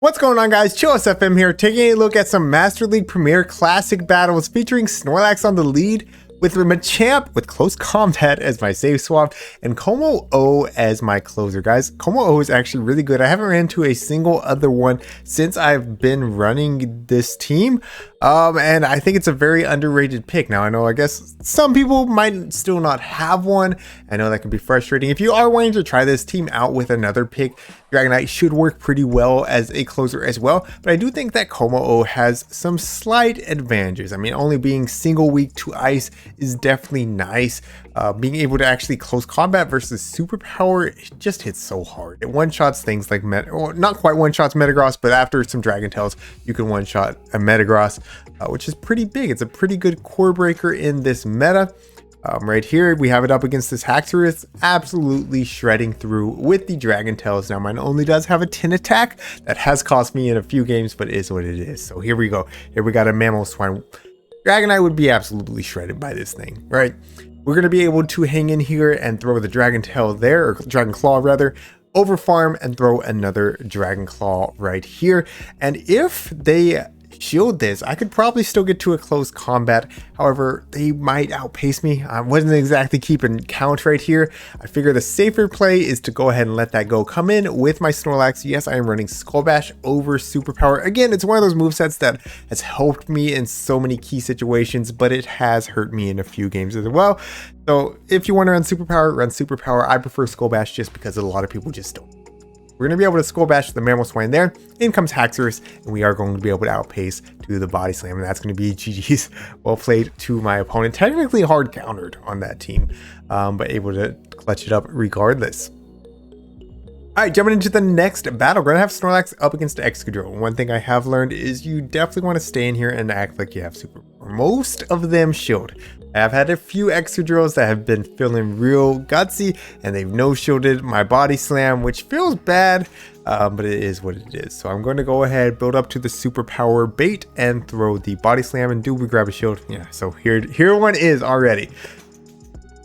What's going on, guys? ChillisFM here, taking a look at some Master League Premier Classic battles featuring Snorlax on the lead, with Machamp with Close Combat as my save swap, and Kommo-O as my closer. Guys, Kommo-O is actually really good. I haven't ran into a single other one since I've been running this team, and I think it's a very underrated pick. Now, I guess some people might still not have one. I know that can be frustrating. If you are wanting to try this team out with another pick, Dragonite should work pretty well as a closer as well, but I do think that Kommo-O has some slight advantages. I mean, only being single weak to ice is definitely nice. Being able to actually close combat versus superpower, it just hits so hard. It one-shots things like not quite one-shots Metagross, but after some Dragon Tails, you can one-shot a Metagross, which is pretty big. It's a pretty good core breaker in this meta. Right here, we have it up against this Haxorus, absolutely shredding through with the Dragon Tails. Now, mine only does have a 10 attack. That has cost me in a few games, but it is what it is. So here we go. Here we got a Mamoswine. Dragonite would be absolutely shredded by this thing, right? We're going to be able to hang in here and throw the Dragon Tail there, or Dragon Claw rather, over farm and throw another Dragon Claw right here. And if they shield this, I could probably still get to a close combat. However, they might outpace me. I wasn't exactly keeping count right here. I figure the safer play is to go ahead and let that go. Come in with my Snorlax. Yes, I am running Skull Bash over Superpower. Again, it's one of those movesets that has helped me in so many key situations, but it has hurt me in a few games as well. So if you want to run Superpower. I prefer Skull Bash just because a lot of people just don't. We're going to be able to Skull Bash the Mamoswine there. In comes Haxorus, and we are going to be able to outpace to the Body Slam, and that's going to be GG's. Well played to my opponent. Technically hard countered on that team, but able to clutch it up regardless. All right, jumping into the next battle, we're going to have Snorlax up against Exeggutor. One thing I have learned is you definitely want to stay in here and act like you have super. Most of them shield. I've had a few Exeggutors that have been feeling real gutsy, and they've no-shielded my Body Slam, which feels bad, but it is what it is. So I'm going to go ahead, build up to the Superpower bait, and throw the Body Slam. And do we grab a shield? Yeah, so here one is already.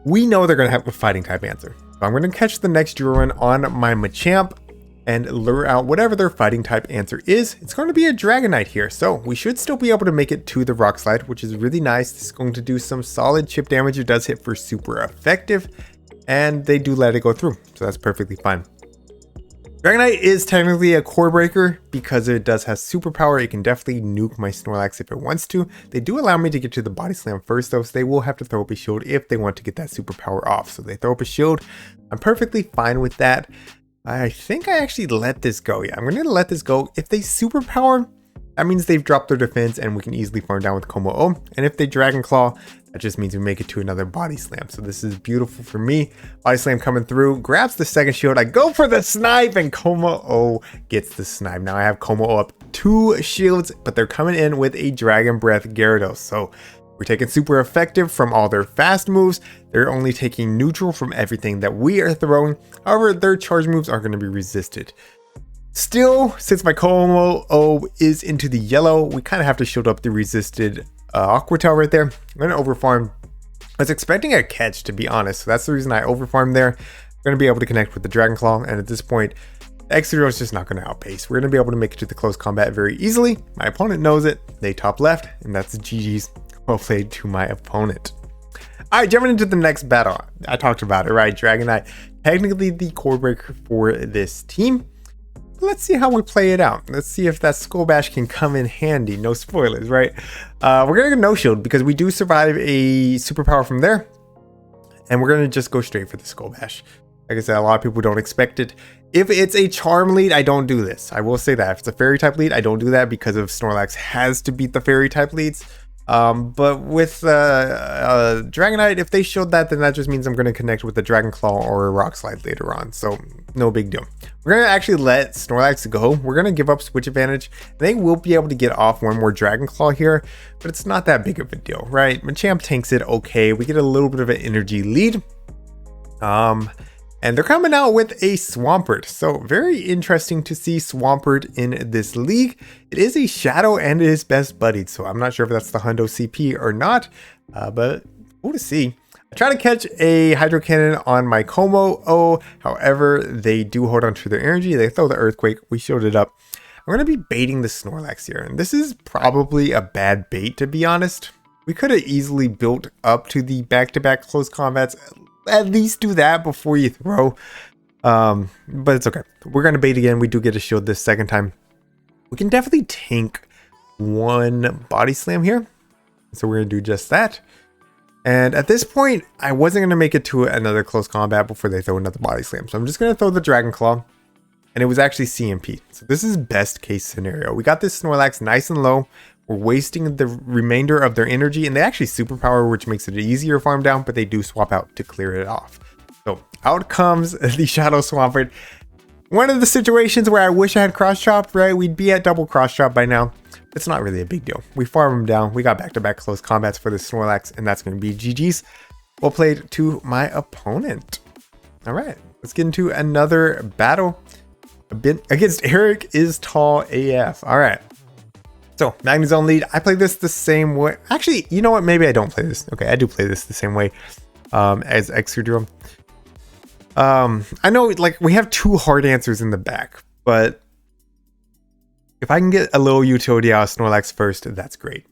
We know they're going to have a fighting type answer. So I'm going to catch the next Gyarados on my Machamp and lure out whatever their fighting type answer is. It's going to be a Dragonite here, so we should still be able to make it to the Rock Slide, which is really nice. This is going to do some solid chip damage. It does hit for super effective, and they do let it go through, so that's perfectly fine. Dragonite is technically a core breaker because it does have superpower. It can definitely nuke my Snorlax if it wants to. They do allow me to get to the Body Slam first though, so they will have to throw up a shield if they want to get that superpower off. So they throw up a shield. I'm perfectly fine with that. I think I actually let this go. Yeah, I'm going to let this go. If they superpower, that means they've dropped their defense and we can easily farm down with Kommo-O. And if they Dragon Claw, that just means we make it to another Body Slam. So this is beautiful for me. Body Slam coming through, grabs the second shield. I go for the snipe and Kommo-O gets the snipe. Now I have Kommo-O up 2 shields, but they're coming in with a Dragon Breath Gyarados. So we're taking super effective from all their fast moves. They're only taking neutral from everything that we are throwing. However, their charge moves are going to be resisted. Still, since my Kommo-O is into the yellow, we kind of have to shield up the resisted Aqua Tail right there. I'm going to overfarm. I was expecting a catch, to be honest. So that's the reason I overfarmed there. I'm going to be able to connect with the Dragon Claw. And at this point, the Exeggutor is just not going to outpace. We're going to be able to make it to the close combat very easily. My opponent knows it. They top left, and that's GG's. Well played to my opponent. All right, jumping into the next battle. I talked about it, right? Dragonite, technically the core breaker for this team. Let's see how we play it out. Let's see if that Skull Bash can come in handy. No spoilers, right? We're gonna go no shield because we do survive a superpower from there, and we're gonna just go straight for the Skull Bash. Like I said, a lot of people don't expect it. If it's a charm lead, I don't do this. I will say that. If it's a fairy type lead, I don't do that because of Snorlax has to beat the fairy type leads. But with Dragonite, if they showed that, then that just means I'm going to connect with the Dragon Claw or a Rock Slide later on. So no big deal. We're going to actually let Snorlax go. We're going to give up switch advantage. They will be able to get off one more Dragon Claw here, but it's not that big of a deal, right? Machamp tanks it okay. We get a little bit of an energy lead. And they're coming out with a Swampert. So very interesting to see Swampert in this league. It is a shadow and it is best buddied. So I'm not sure if that's the Hundo CP or not, but we'll see. I try to catch a Hydro Cannon on my Kommo-O. However, they do hold on to their energy. They throw the Earthquake. We shielded up. I'm going to be baiting the Snorlax here. And this is probably a bad bait, to be honest. We could have easily built up to the back-to-back close combats. At least do that before you throw. But it's okay. We're going to bait again. We do get a shield this second time. We can definitely tank one body slam here. So we're going to do just that. And at this point, I wasn't going to make it to another close combat before they throw another body slam. So I'm just going to throw the Dragon Claw. And it was actually CMP. So this is best case scenario. We got this Snorlax nice and low. We're wasting the remainder of their energy. And they actually superpower, which makes it easier to farm down. But they do swap out to clear it off. So out comes the Shadow Swampert. One of the situations where I wish I had cross chop, right? We'd be at double cross chop by now. It's not really a big deal. We farm them down. We got back-to-back close combats for the Snorlax, and that's going to be GG's. Well played to my opponent. All right, let's get into another battle. Against Eric is tall AF. All right. So, Magnezone lead. I play this the same way. Actually, you know what? Maybe I don't play this. Okay, I do play this the same way as Exeggutor. I know, like, we have two hard answers in the back, but if I can get a little utility out of Snorlax first, that's great.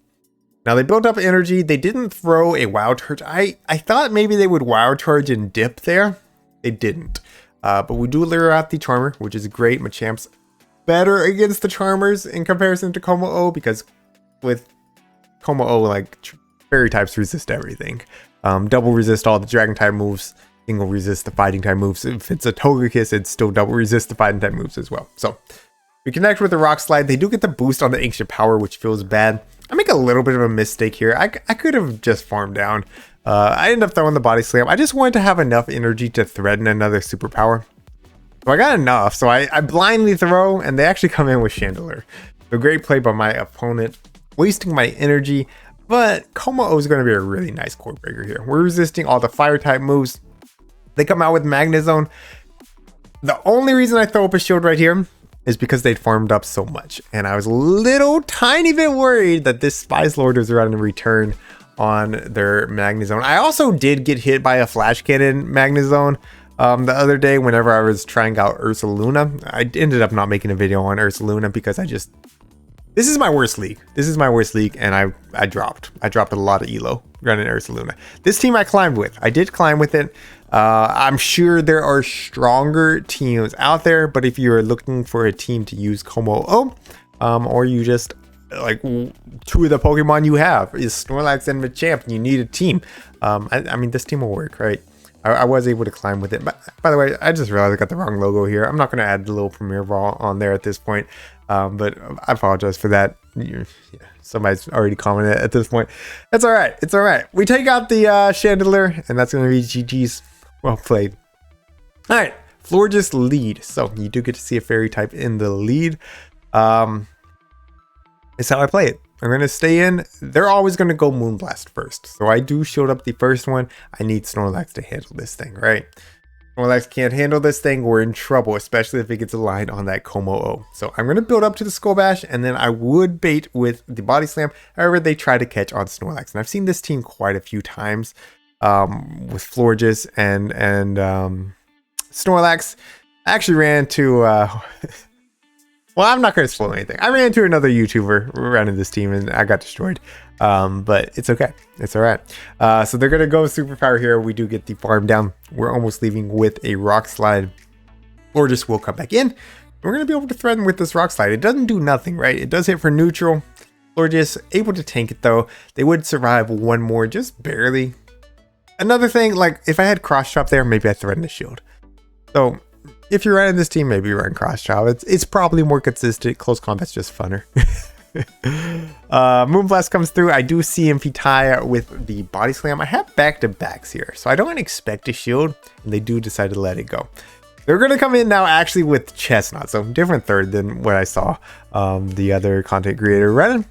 Now, they built up energy. They didn't throw a Wild Charge. I thought maybe they would Wild Charge and dip there. They didn't. But we do lure out the Charmer, which is great. Machamp's better against the Charmers in comparison to Kommo-O, because with Kommo-O, like, fairy types resist everything. Double resist all the dragon type moves. Single resist the fighting type moves. If it's a Togekiss, it's still double resist the fighting type moves as well. So we connect with the Rock Slide. They do get the boost on the Ancient Power, which feels bad. I make a little bit of a mistake here. I could have just farmed down. I ended up throwing the Body Slam. I just wanted to have enough energy to threaten another superpower. So I got enough. So I blindly throw, and they actually come in with Chandelure. So great play by my opponent, wasting my energy. But Kommo-O is going to be a really nice core breaker here. We're resisting all the fire type moves. They come out with Magnezone. The only reason I throw up a shield right here is because they'd farmed up so much. And I was a little tiny bit worried that this Spice Lord was going to return on their Magnezone. I also did get hit by a Flash Cannon Magnezone the other day whenever I was trying out Ursaluna. I ended up not making a video on Ursaluna because this is my worst league. This is my worst league, and I dropped a lot of elo running Ursaluna. This team I climbed with. I did climb with it. I'm sure there are stronger teams out there, but if you're looking for a team to use Kommo-O, or you just like two of the Pokemon you have is Snorlax and Machamp, and you need a team. I mean, this team will work, right? I was able to climb with it. But by the way, I just realized I got the wrong logo here. I'm not going to add the little Premier Ball on there at this point. But I apologize for that. Yeah, somebody's already commented at this point. It's all right. It's all right. We take out the Chandelure, and that's going to be GG's. Well played. All right, Florges lead. So you do get to see a fairy type in the lead. It's how I play it. I'm going to stay in. They're always going to go Moonblast first. So I do shield up the first one. I need Snorlax to handle this thing, right? Snorlax can't handle this thing. We're in trouble, especially if it gets aligned on that Kommo-O. So I'm going to build up to the Skull Bash, and then I would bait with the Body Slam. However, they try to catch on Snorlax. And I've seen this team quite a few times with Florges and Snorlax. I actually ran to... well, I'm not going to spoil anything. I ran into another YouTuber running this team, and I got destroyed. But it's okay. It's all right. So they're going to go Superpower here. We do get the farm down. We're almost leaving with a Rock Slide. Florges will come back in. We're going to be able to threaten with this Rock Slide. It doesn't do nothing, right? It does hit for neutral. Florges able to tank it, though. They would survive one more, just barely. Another thing, like, if I had Cross Chop there, maybe I threaten the shield. So... if you're running this team, maybe run Cross Chop. It's probably more consistent. Close combat's just funner. Moonblast comes through. I do see CMP tie with the Body Slam. I have back-to-backs here, so I don't expect a shield, and they do decide to let it go. They're going to come in now actually with Chestnut, so different third than what I saw the other content creator running.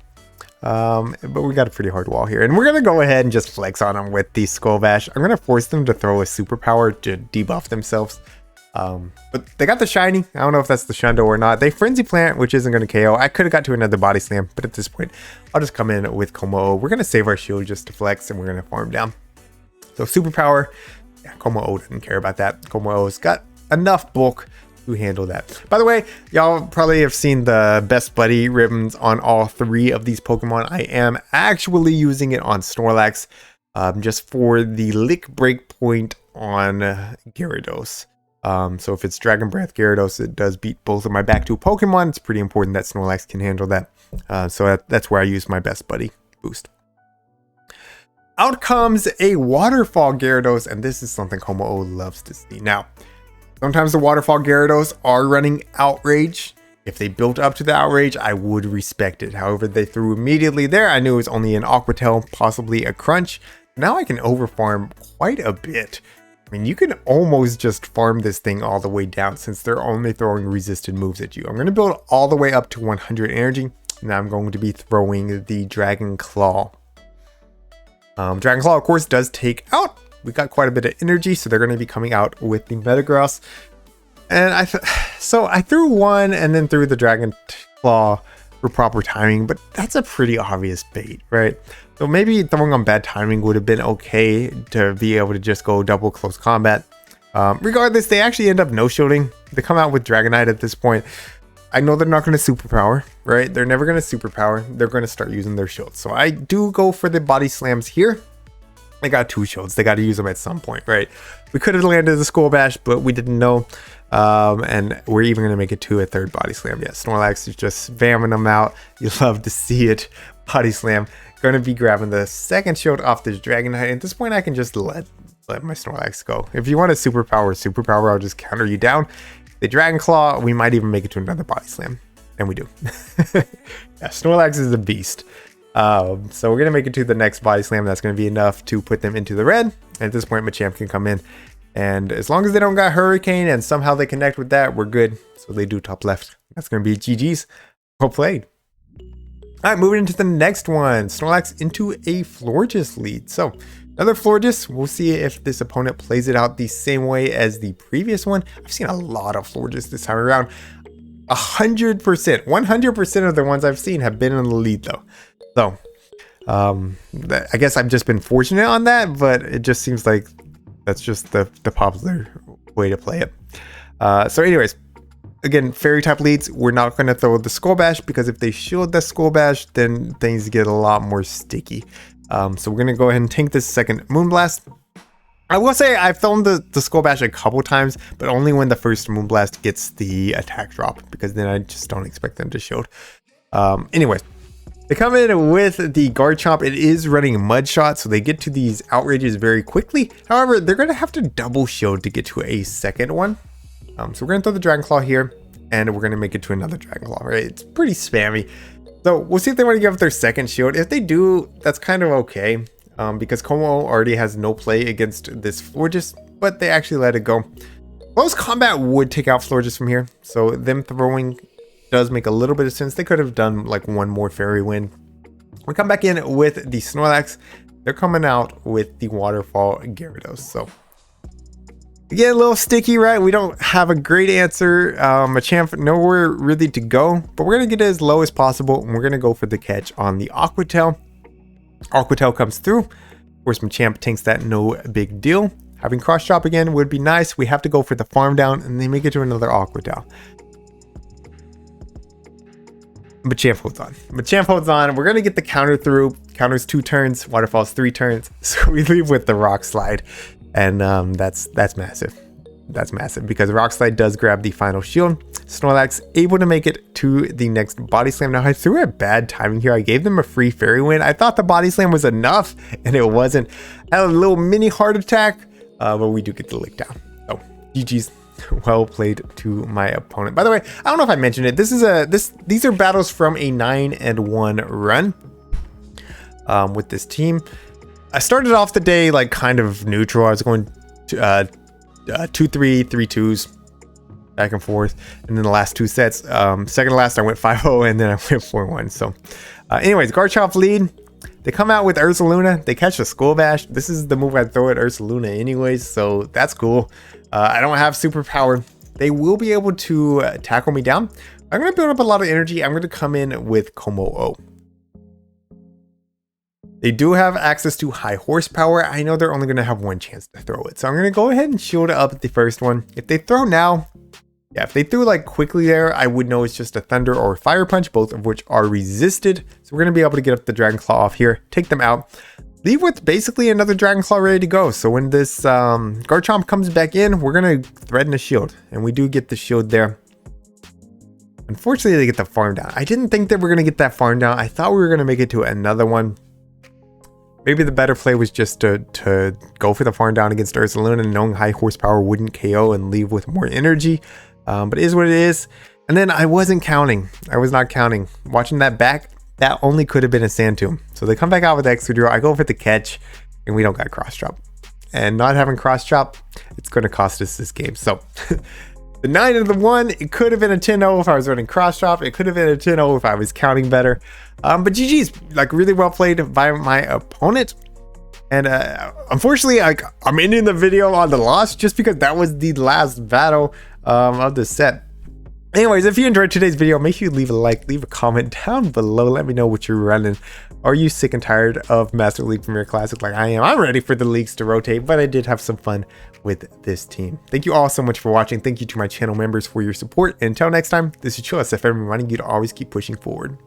But we got a pretty hard wall here, and we're going to go ahead and just flex on them with the Skull Bash. I'm going to force them to throw a superpower to debuff themselves. But they got the shiny. I don't know if that's the Shundo or not. They Frenzy Plant, which isn't going to KO. I could have got to another Body Slam, but at this point, I'll just come in with Kommo-O. We're going to save our shield just to flex, and we're going to farm down. So Superpower, yeah, Kommo-O didn't care about that. Kommo-O's got enough bulk to handle that. By the way, y'all probably have seen the best buddy ribbons on all 3 of these Pokemon. I am actually using it on Snorlax just for the lick break point on Gyarados. So if it's Dragon Breath Gyarados, it does beat both of my back 2 Pokemon. It's pretty important that Snorlax can handle that. So that's where I use my best buddy boost. Out comes a Waterfall Gyarados, and this is something Kommo-O loves to see. Now, sometimes the Waterfall Gyarados are running Outrage. If they built up to the Outrage, I would respect it. However, they threw immediately there. I knew it was only an Aqua Tail, possibly a Crunch. Now I can overfarm quite a bit. I mean, you can almost just farm this thing all the way down since they're only throwing resisted moves at you. I'm going to build all the way up to 100 energy. Now I'm going to be throwing the Dragon Claw. Dragon Claw, of course, does take out. We got quite a bit of energy, so they're going to be coming out with the Metagross. And I threw one and then threw the Dragon Claw for proper timing, but that's a pretty obvious bait, right? So maybe throwing on bad timing would have been okay to be able to just go double close combat. Regardless, they actually end up no-shielding. They come out with Dragonite at this point. I know they're not going to superpower, right? They're never going to superpower. They're going to start using their shields. So I do go for the body slams here. They got 2 shields. They got to use them at some point, right? We could have landed the Skull Bash, but we didn't know. And we're even going to make it to a 3rd body slam. Yeah, Snorlax is just spamming them out. You love to see it. Body slam. Going to be grabbing the 2nd shield off this Dragonite. At this point, I can just let my Snorlax go. If you want a superpower, I'll just counter you down. The Dragon Claw, we might even make it to another body slam. And we do. Yeah, Snorlax is a beast. So we're going to make it to the next body slam. That's going to be enough to put them into the red. And at this point, Machamp can come in. And as long as they don't got Hurricane and somehow they connect with that, we're good. So they do top left. That's going to be GG's. Well played. All right, moving into the next one. Snorlax into a Florges lead. So another Florges. We'll see if this opponent plays it out the same way as the previous one. I've seen a lot of Florges this time around. 100% of the ones I've seen have been in the lead though. So I guess I've just been fortunate on that, but it just seems like that's just the popular way to play it. So anyways, again, fairy type leads, we're not going to throw the Skull Bash because if they shield the Skull Bash, then things get a lot more sticky. So we're going to go ahead and tank this 2nd Moonblast. I will say I've thrown the Skull Bash a couple times, but only when the first Moonblast gets the attack drop, because then I just don't expect them to shield. Anyways, they come in with the Garchomp. It is running Mud Shot, so they get to these outrages very quickly. However, they're going to have to double shield to get to a 2nd one. So we're going to throw the Dragon Claw here, and we're going to make it to another Dragon Claw, right? It's pretty spammy. So we'll see if they want to give up their 2nd shield. If they do, that's kind of okay. Because Kommo-O already has no play against this Florges, but they actually let it go. Close combat would take out Florges from here, so them throwing does make a little bit of sense. They could have done like one more Fairy Wind. We come back in with the Snorlax. They're coming out with the Waterfall Gyarados. So again, a little sticky, right? We don't have a great answer. Machamp nowhere really to go, but we're gonna get it as low as possible, and we're gonna go for the catch on the Aqua Tail. Aqua Tail comes through. Of course, Machamp tanks that, no big deal. Having cross drop again would be nice. We have to go for the farm down, and they make it to another Aqua Tail. Machamp holds on. Machamp holds on. We're gonna get the counter through. Counters 2 turns. Waterfalls 3 turns. So we leave with the Rock Slide, and that's massive. That's massive because Rock Slide does grab the final shield. Snorlax able to make it to the next body slam. Now I threw a bad timing here. I gave them a free Fairy Wind. I thought the body slam was enough, and it wasn't. I had a little mini heart attack, but we do get the lick down. So GG's. Well played to my opponent. By the way, I don't know if I mentioned it. These are battles from a 9-1 run with this team. I started off the day like kind of neutral. I was going 2-3, 3-2s back and forth, and then the last 2 sets, second to last I went 5-0, and then I went 4-1. So anyways, Garchomp lead. They come out with Ursaluna. They catch the Skull Bash. This is the move I'd throw at Ursaluna anyways, so that's cool. I don't have superpower. They will be able to tackle me down. I'm going to build up a lot of energy. I'm going to come in with Kommo-O. They do have access to high horsepower. I know they're only going to have 1 chance to throw it, so I'm going to go ahead and shield up the first one. If they throw now, Yeah, if they threw like quickly there, I would know it's just a Thunder or Fire Punch, both of which are resisted. So we're going to be able to get up the Dragon Claw off here, take them out, leave with basically another Dragon Claw ready to go. So when this Garchomp comes back in, we're going to threaten a shield. And we do get the shield there. Unfortunately, they get the farm down. I didn't think that we're going to get that farm down. I thought we were going to make it to another one. Maybe the better play was just to go for the farm down against Ursaluna, and knowing high horsepower wouldn't KO and leave with more energy. But it is what it is. And then I wasn't counting. I was not counting. Watching that back, that only could have been a Sand Tomb. So they come back out with the Exeggutor. I go for the catch, and we don't got cross drop. And not having cross drop, it's going to cost us this game. So the 9 and the 1, it could have been a 10-0 if I was running cross drop. It could have been a 10-0 if I was counting better. But GG's, like, really well played by my opponent. And unfortunately, I'm ending the video on the loss just because that was the last battle of the set. Anyways, if you enjoyed today's video, make sure you leave a like, leave a comment down below. Let me know what you're running. Are you sick and tired of Master League Premier Classic like I am? I'm ready for the leagues to rotate, but I did have some fun with this team. Thank you all so much for watching. Thank you to my channel members for your support. And until next time, this is ChillisFM reminding you to always keep pushing forward.